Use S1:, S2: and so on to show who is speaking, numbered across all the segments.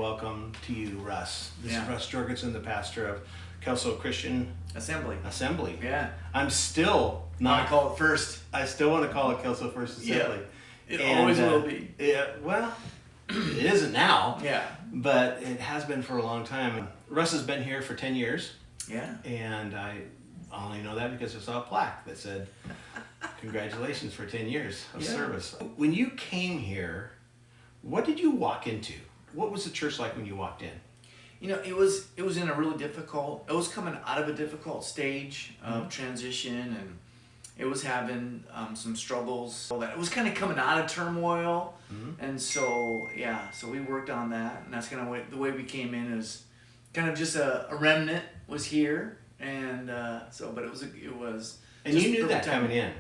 S1: welcome to you, Russ. This is
S2: Yeah.
S1: Russ Jorgenson, the pastor of Kelso Christian
S2: Assembly. Yeah.
S1: I'm still
S2: I want to call it first.
S1: I still want to call it Kelso First Assembly.
S2: It always will be.
S1: Yeah, well, it isn't now.
S2: Yeah.
S1: But it has been for a long time. Russ has been here for 10 years.
S2: Yeah.
S1: And I only know that because I saw a plaque that said, congratulations for 10 years of service. When you came here, what did you walk into? What was the church like when you walked in?
S2: You know, it was in a really difficult, it was coming out of a difficult stage of transition, and it was having some struggles. It was kind of coming out of turmoil. And so we worked on that, and that's kind of the way we came in is kind of just a remnant was here, and but it was.
S1: And you knew that coming in.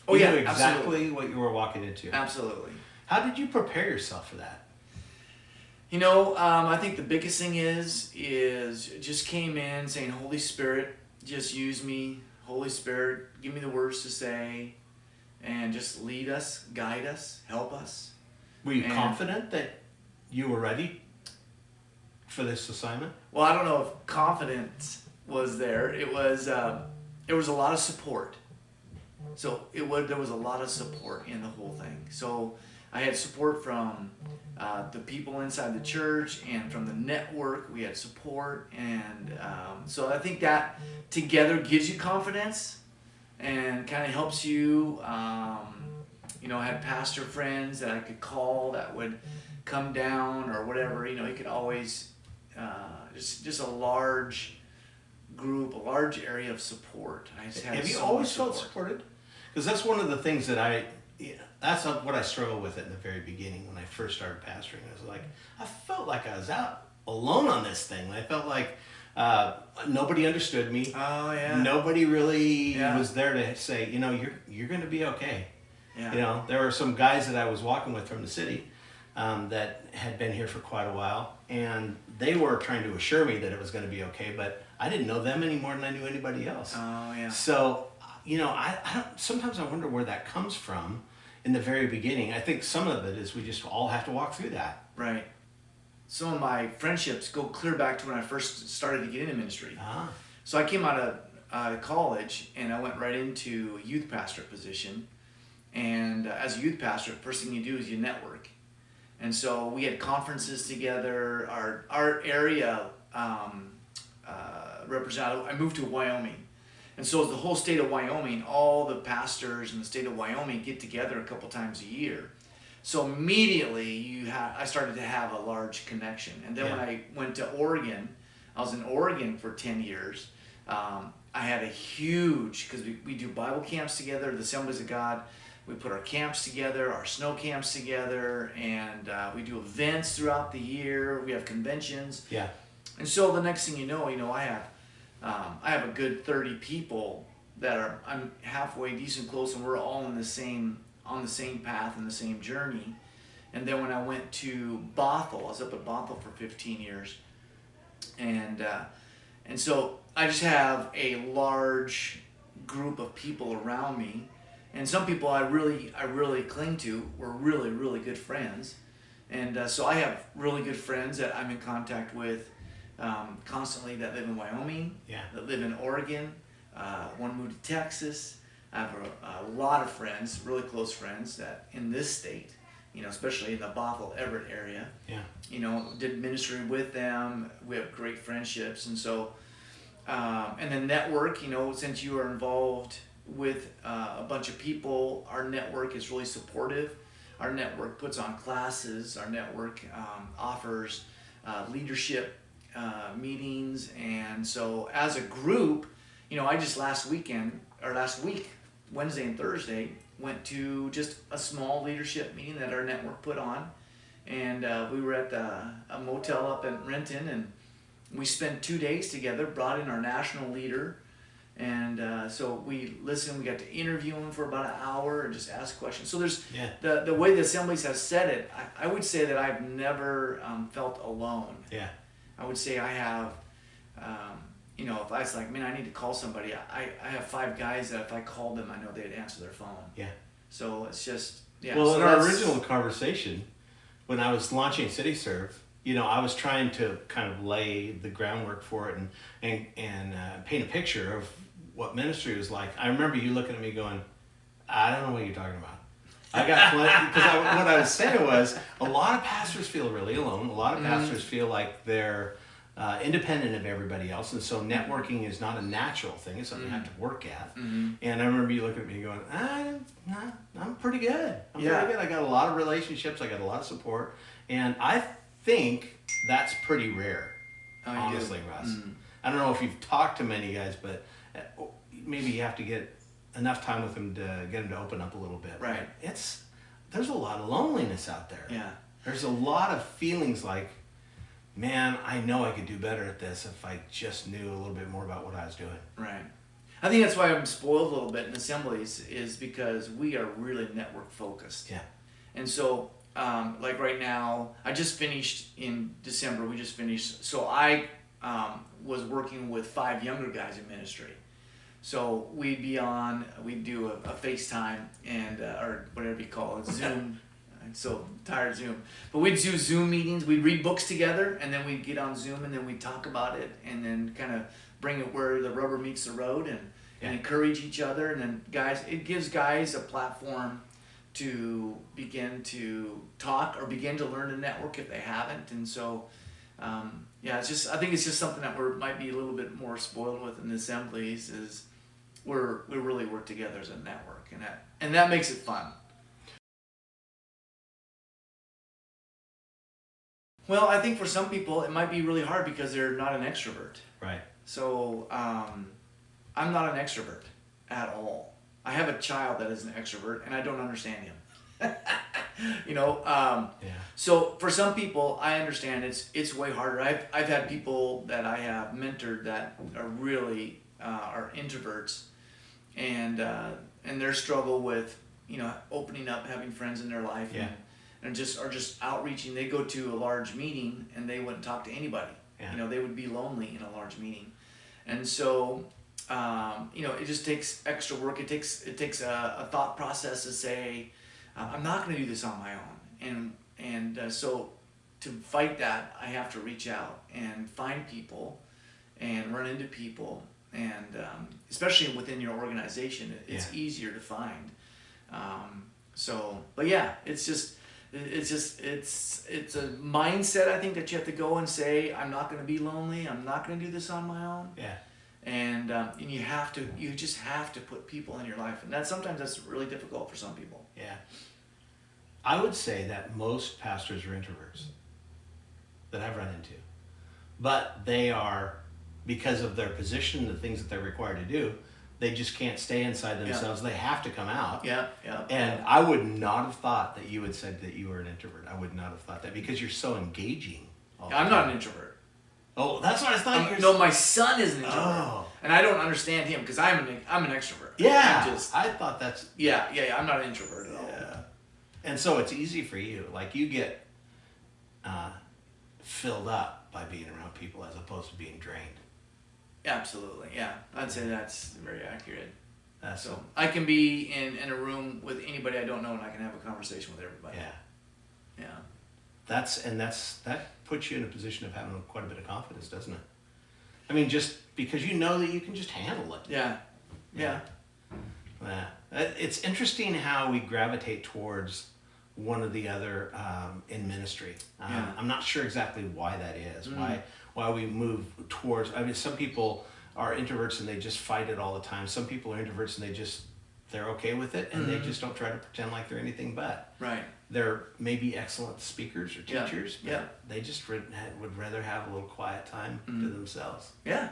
S2: Oh,
S1: you
S2: yeah,
S1: knew exactly
S2: absolutely.
S1: what you were walking into.
S2: Absolutely.
S1: How did you prepare yourself for that?
S2: You know, I think the biggest thing is just came in saying, Holy Spirit, just use me. Holy Spirit, give me the words to say, and just lead us, guide us, help us.
S1: Were you confident that you were ready for this assignment?
S2: Well, I don't know if confidence was there. It was there was a lot of support. So there was a lot of support in the whole thing. So I had support from the people inside the church and from the network. We had support, and so I think that together gives you confidence and kind of helps you. You know, I had pastor friends that I could call that would come down or whatever. You know, you could always just a large group, a large area of support. I just had
S1: Have you
S2: so
S1: always
S2: much
S1: felt
S2: support.
S1: supported? Because that's one of the things that that's what I struggled with in the very beginning when I first started pastoring. I was like, I felt like I was out alone on this thing. I felt like nobody understood me.
S2: Oh yeah.
S1: Nobody really was there to say, you know, you're going to be okay.
S2: Yeah.
S1: You know, there were some guys that I was walking with from the city that had been here for quite a while, and they were trying to assure me that it was going to be okay, but I didn't know them any more than I knew anybody else.
S2: Oh yeah.
S1: So, you know, I don't, sometimes I wonder where that comes from in the very beginning. I think some of it is we just all have to walk through that.
S2: Right. Some of my friendships go clear back to when I first started to get into ministry. So I came out of college and I went right into a youth pastor position. And as a youth pastor, the first thing you do is you network. And so we had conferences together. Our area representative, I moved to Wyoming. And so the whole state of Wyoming, all the pastors in the state of Wyoming get together a couple times a year. So immediately I started to have a large connection. And then when I went to Oregon, I was in Oregon for 10 years. I had a huge, because we do Bible camps together, the Assemblies of God. We put our camps together, our snow camps together, and we do events throughout the year. We have conventions. Yeah. And so the next thing you know, I have a good 30 people that I'm halfway decent close, and we're all on the same path and the same journey. And then when I went to Bothell, I was up at Bothell for 15 years, and so I just have a large group of people around me, and some people I really cling to. We're really, really good friends, and so I have really good friends that I'm in contact with constantly that live in Wyoming, that live in Oregon. One moved to Texas. I have a lot of friends, really close friends, that in this state, you know, especially in the Bothell, Everett area, you know, did ministry with them. We have great friendships, and so, and then network, you know, since you are involved with a bunch of people, our network is really supportive. Our network puts on classes. Our network offers leadership meetings, and so as a group, you know, I just last week, Wednesday and Thursday, went to just a small leadership meeting that our network put on, and we were at a motel up in Renton, and we spent 2 days together, brought in our national leader, and so we listened, we got to interview him for about an hour and just ask questions. So there's the way the Assemblies have said it, I would say that I've never felt alone. I would say I have, you know, if I was like, man, I need to call somebody, I have 5 guys that if I called them, I know they'd answer their phone. So it's just,
S1: Well, so in our original conversation, when I was launching CityServe, I was trying to kind of lay the groundwork for it and paint a picture of what ministry was like. I remember you looking at me going, I don't know what you're talking about. I got plenty, because what I was saying was a lot of pastors feel really alone. A lot of pastors feel like they're independent of everybody else, and so networking is not a natural thing. It's something you have to work at. And I remember you looking at me going, I'm pretty good. I'm pretty good. I got a lot of relationships. I got a lot of support. And I think that's pretty rare, honestly, Russ. I don't know if you've talked to many guys, but maybe you have to get enough time with them to get them to open up a little bit.
S2: Right.
S1: There's a lot of loneliness out there.
S2: Yeah.
S1: There's a lot of feelings like, man, I know I could do better at this if I just knew a little bit more about what I was doing.
S2: Right. I think that's why I'm spoiled a little bit in assemblies, is because we are really network focused.
S1: Yeah.
S2: And so, like right now, I just finished in December. We just finished. So I was working with 5 younger guys in ministry. So we'd do a FaceTime and or whatever you call it, Zoom. I'm so tired of Zoom. But we'd do Zoom meetings. We'd read books together, and then we'd get on Zoom, and then we'd talk about it, and then kind of bring it where the rubber meets the road, and encourage each other. And then it gives guys a platform to begin to talk or begin to learn to network if they haven't. And so, I think it's just something that we might be a little bit more spoiled with in the assemblies, is we really work together as a network, and that makes it fun. Well, I think for some people it might be really hard because they're not an extrovert.
S1: Right.
S2: So I'm not an extrovert at all. I have a child that is an extrovert, and I don't understand him. So for some people, I understand it's way harder. I've had people that I have mentored that are really are introverts, and their struggle with opening up, having friends in their life, and just outreaching. They go to a large meeting and they wouldn't talk to anybody.
S1: Yeah.
S2: They would be lonely in a large meeting, and so it just takes extra work. It takes a thought process to say, I'm not going to do this on my own, and so to fight that, I have to reach out and find people and run into people, and especially within your organization, it's easier to find. But yeah, it's a mindset, I think, that you have to go and say, I'm not going to be lonely. I'm not going to do this on my own.
S1: Yeah.
S2: And you just have to put people in your life, and sometimes that's really difficult for some people.
S1: Yeah. I would say that most pastors are introverts that I've run into, but they are, because of their position, the things that they're required to do, they just can't stay inside themselves. They have to come out. And I would not have thought that you had said that you were an introvert. I would not have thought that, because you're so engaging.
S2: I'm not an introvert.
S1: Oh, that's what I thought.
S2: No, my son is an introvert, and I don't understand him because I'm an extrovert.
S1: Yeah, I thought that's.
S2: Yeah. I'm not an introvert at all.
S1: Yeah, and so it's easy for you. Like, you get filled up by being around people as opposed to being drained.
S2: Absolutely, yeah. I'd say that's very accurate. So I can be in a room with anybody I don't know, and I can have a conversation with everybody. Yeah. That puts you in a position of having quite a bit of confidence, doesn't it? I mean, just because you know that you can just handle it. Yeah.
S1: It's interesting how we gravitate towards one or the other in ministry. I'm not sure exactly why that is. Why we move towards. I mean, some people are introverts and they just fight it all the time. Some people are introverts and they're okay with it, and they just don't try to pretend like they're anything but.
S2: Right.
S1: They're maybe excellent speakers or teachers, but
S2: yeah.
S1: they just would rather have a little quiet time to themselves.
S2: Yeah.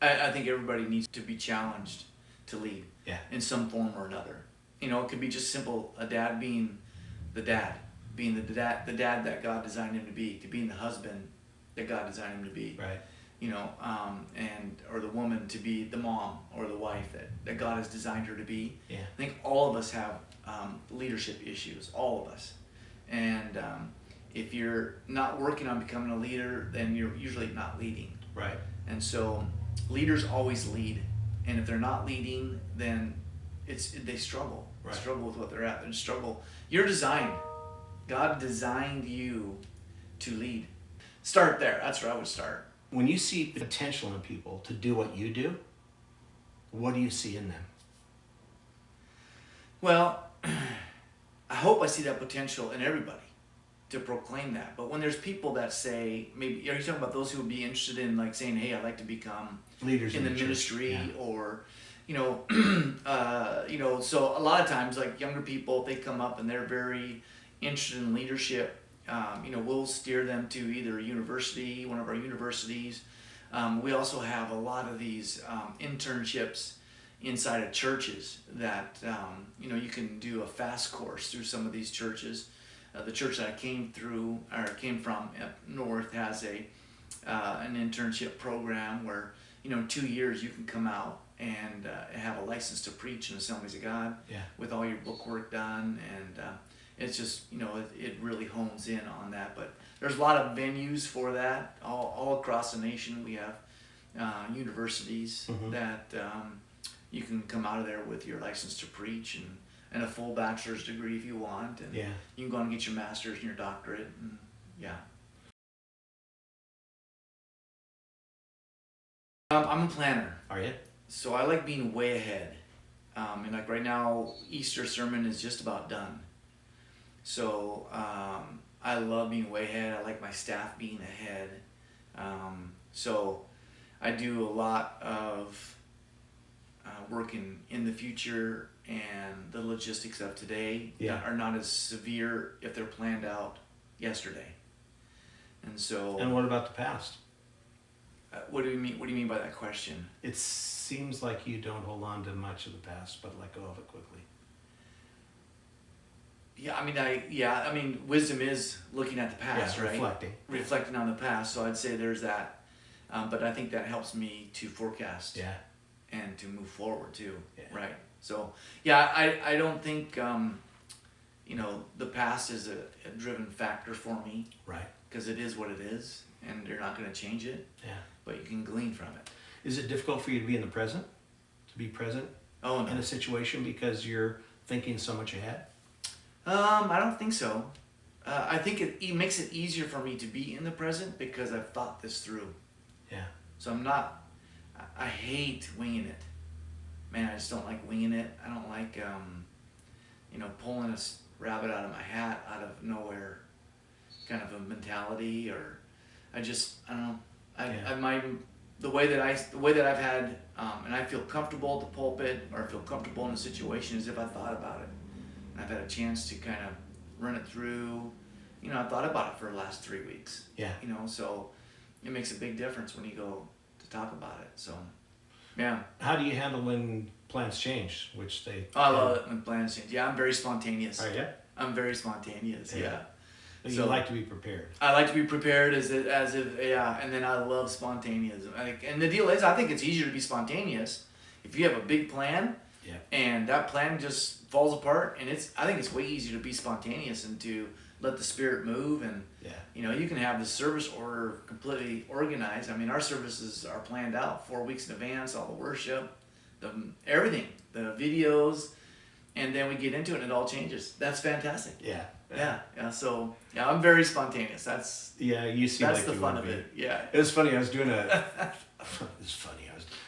S2: I think everybody needs to be challenged to lead in some form or another. It could be just simple, a dad being the dad that God designed him to being the husband that God designed him to be.
S1: Right.
S2: Or the woman to be the mom or the wife that God has designed her to be.
S1: Yeah.
S2: I think all of us have leadership issues, all of us. And if you're not working on becoming a leader, then you're usually not leading.
S1: Right.
S2: And so leaders always lead. And if they're not leading, then they struggle.
S1: Right.
S2: They struggle with what they're at. They struggle. You're designed. God designed you to lead. Start there. That's where I would start.
S1: When you see potential in people to do what you do, what do you see in them?
S2: Well, I hope I see that potential in everybody to proclaim that. But when there's people that say, maybe, are you talking about those who would be interested in like saying, hey, I'd like to become
S1: Leaders
S2: in the
S1: church.
S2: ministry,
S1: Yeah.
S2: or, so a lot of times like younger people, they come up and they're very interested in leadership. We'll steer them to either a university, one of our universities. We also have a lot of these internships inside of churches that you can do a fast course through some of these churches. The church that I came from up north has an internship program where 2 years you can come out and have a license to preach in Assemblies of God.
S1: Yeah.
S2: With all your book work done, and it's just it really hones in on that. But there's a lot of venues for that all across the nation. We have universities that you can come out of there with your license to preach and a full bachelor's degree if you want, and
S1: Yeah.
S2: you can go on and get your master's and your doctorate, and yeah. I'm a planner.
S1: Are you?
S2: So I like being way ahead. And like right now, Easter sermon is just about done. So I love being way ahead. I like my staff being ahead. So I do a lot of work in the future, and the logistics of today are not as severe if they're planned out yesterday. And so.
S1: And what about the past?
S2: What do you mean? What do you mean by that question?
S1: It seems like you don't hold on to much of the past, but let go of it quickly.
S2: Yeah, I mean, wisdom is looking at the past, right? Reflecting on the past. So I'd say there's that, but I think that helps me to forecast.
S1: Yeah.
S2: And to move forward too,
S1: Yeah.
S2: right? So I don't think the past is a driven factor for me,
S1: Right.
S2: because it is what it is, and you're not going to change it.
S1: Yeah.
S2: But you can glean from it.
S1: Is it difficult for you to be in the present? To be present
S2: Oh no.
S1: in a situation because you're thinking so much ahead?
S2: I don't think so. I think it makes it easier for me to be in the present because I've thought this through.
S1: Yeah.
S2: So I hate winging it. Man, I just don't like winging it. I don't like, pulling a rabbit out of my hat out of nowhere kind of a mentality, or I don't know. The way that I've had, and I feel comfortable at the pulpit, or I feel comfortable in a situation, is if I thought about it. And I've had a chance to kind of run it through. I thought about it for the last 3 weeks.
S1: Yeah.
S2: So it makes a big difference when you go to talk about it. So, yeah.
S1: How do you handle when plans change, which they...
S2: I love it when plans change. Yeah, I'm very spontaneous.
S1: Are you?
S2: I'm very spontaneous, yeah.
S1: You
S2: So-
S1: like to be prepared.
S2: I like to be prepared as if, and then I love spontaneous. And the deal is, I think it's easier to be spontaneous if you have a big plan,
S1: Yeah.
S2: and that plan just falls apart. And I think it's way easier to be spontaneous and to let the Spirit move. And
S1: Yeah.
S2: you can have the service order completely organized. I mean, our services are planned out 4 weeks in advance, all the worship, everything, the videos, and then we get into it and it all changes. That's fantastic.
S1: Yeah.
S2: Yeah. So I'm very spontaneous.
S1: You seem
S2: That's
S1: like
S2: the
S1: you
S2: fun
S1: would
S2: of
S1: be.
S2: it. Yeah.
S1: It was funny. I was doing I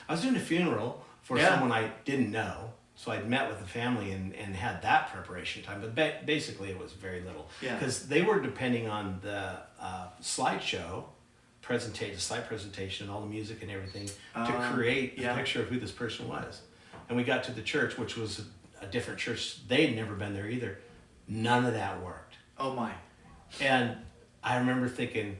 S1: was doing a funeral for someone I didn't know. So I'd met with the family and had that preparation time. But basically it was very little.
S2: Yeah.
S1: Because they were depending on the slideshow, slide presentation, all the music and everything to create a picture of who this person was. And we got to the church, which was a different church. They'd never been there either. None of that worked.
S2: Oh my.
S1: And I remember thinking,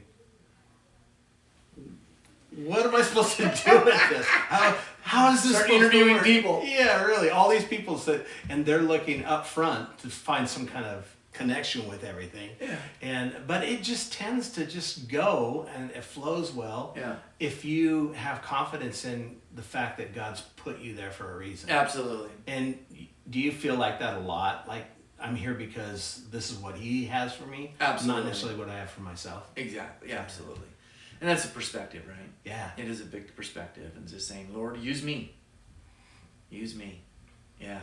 S1: what am I supposed to do with this? How is this
S2: Start
S1: supposed
S2: interviewing
S1: to work?
S2: people.
S1: Yeah, really. All these people said, and they're looking up front to find some kind of connection with everything.
S2: Yeah.
S1: But it just tends to just go, and it flows well.
S2: Yeah.
S1: If you have confidence in the fact that God's put you there for a reason.
S2: Absolutely.
S1: And do you feel like that a lot? Like, I'm here because this is what He has for me,
S2: Absolutely.
S1: not necessarily what I have for myself.
S2: Exactly. Yeah, absolutely. And that's a perspective, right?
S1: Yeah.
S2: It is a big perspective, and just saying, Lord, use me. Use me. Yeah.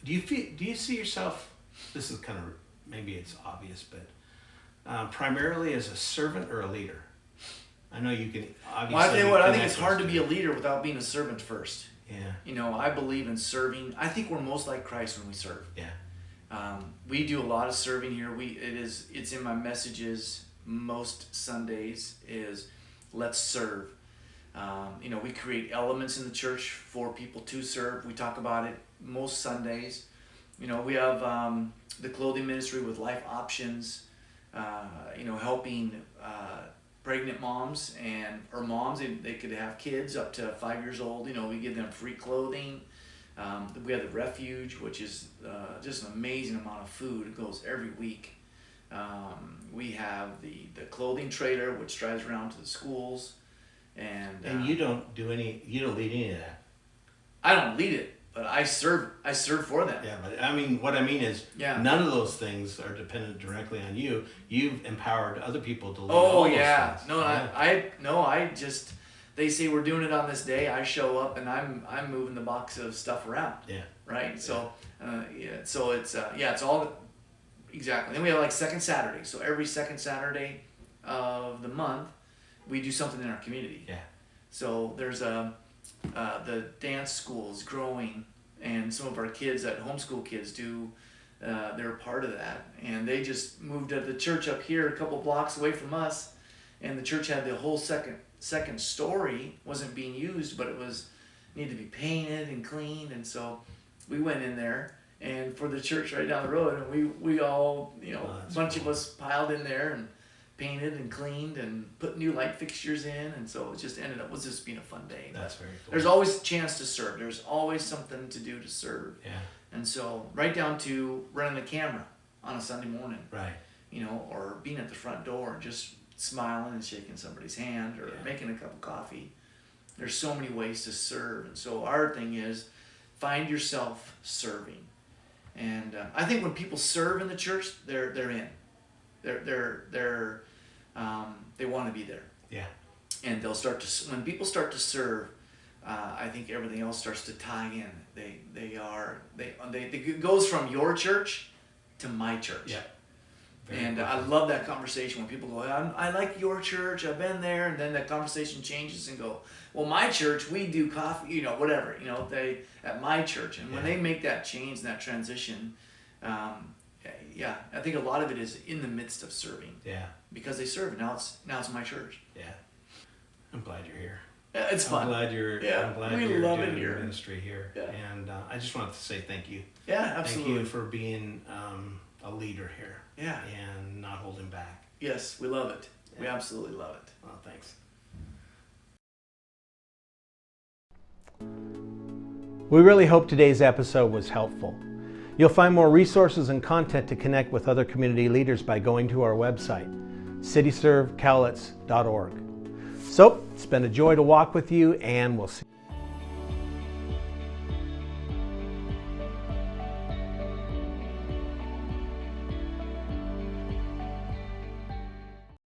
S1: Do you see yourself? This is kind of, maybe it's obvious, but primarily as a servant or a leader? I know you can obviously.
S2: Well, I tell you what, I think it's hard to be a leader without being a servant first.
S1: Yeah.
S2: I believe in serving. I think we're most like Christ when we serve.
S1: Yeah.
S2: We do a lot of serving here. It's in my messages most Sundays is let's serve. We create elements in the church for people to serve. We talk about it most Sundays. We have the clothing ministry with Life Options, helping pregnant moms or moms. They could have kids up to 5 years old. We give them free clothing. We have the Refuge, which is just an amazing amount of food. It goes every week. We have the clothing trailer, which drives around to the schools. And
S1: you don't lead any of that.
S2: I don't lead it, but I serve for them.
S1: Yeah, but I mean, what I mean is, none of those things are dependent directly on you. You've empowered other people to lead all those things.
S2: I just, they say we're doing it on this day. I show up and I'm moving the box of stuff around.
S1: Yeah.
S2: Right. So so it's all exactly. Then we have like second Saturday. So every second Saturday of the month, we do something in our community.
S1: Yeah.
S2: So there's the dance school is growing, and some of our kids, that homeschool kids, they're a part of that. And they just moved to the church up here a couple blocks away from us, and the church had the whole second story wasn't being used, but it needed to be painted and cleaned. And so we went in there, and for the church right down the road, and we all, a bunch of us piled in there and painted and cleaned and put new light fixtures in, and so it just was just being a fun day.
S1: That's very cool.
S2: There's always a chance to serve. There's always something to do to serve.
S1: Yeah.
S2: And so right down to running the camera on a Sunday morning.
S1: Right.
S2: Or being at the front door and just smiling and shaking somebody's hand or making a cup of coffee. There's so many ways to serve, and so our thing is find yourself serving. And I think when people serve in the church, they're in. They want to be there.
S1: Yeah.
S2: And when people start to serve, I think everything else starts to tie in. It goes from your church to my church.
S1: Yeah.
S2: And I love that conversation when people go, I like your church, I've been there, and then that conversation changes and go, well, my church, we do coffee, whatever, at my church. And when they make that change and that transition, I think a lot of it is in the midst of serving.
S1: Yeah.
S2: Because they serve, and now it's my church.
S1: Yeah. I'm glad you're here.
S2: It's fun.
S1: I'm glad you're
S2: love
S1: doing
S2: it here.
S1: your ministry here. Yeah. And I just wanted to say thank you.
S2: Yeah, absolutely.
S1: Thank you for being a leader here.
S2: Yeah.
S1: And not holding back.
S2: Yes, we love it. Yeah. We absolutely love it.
S1: Well, thanks.
S3: We really hope today's episode was helpful. You'll find more resources and content to connect with other community leaders by going to our website, cityservecowlitz.org. So, it's been a joy to walk with you, and we'll see you.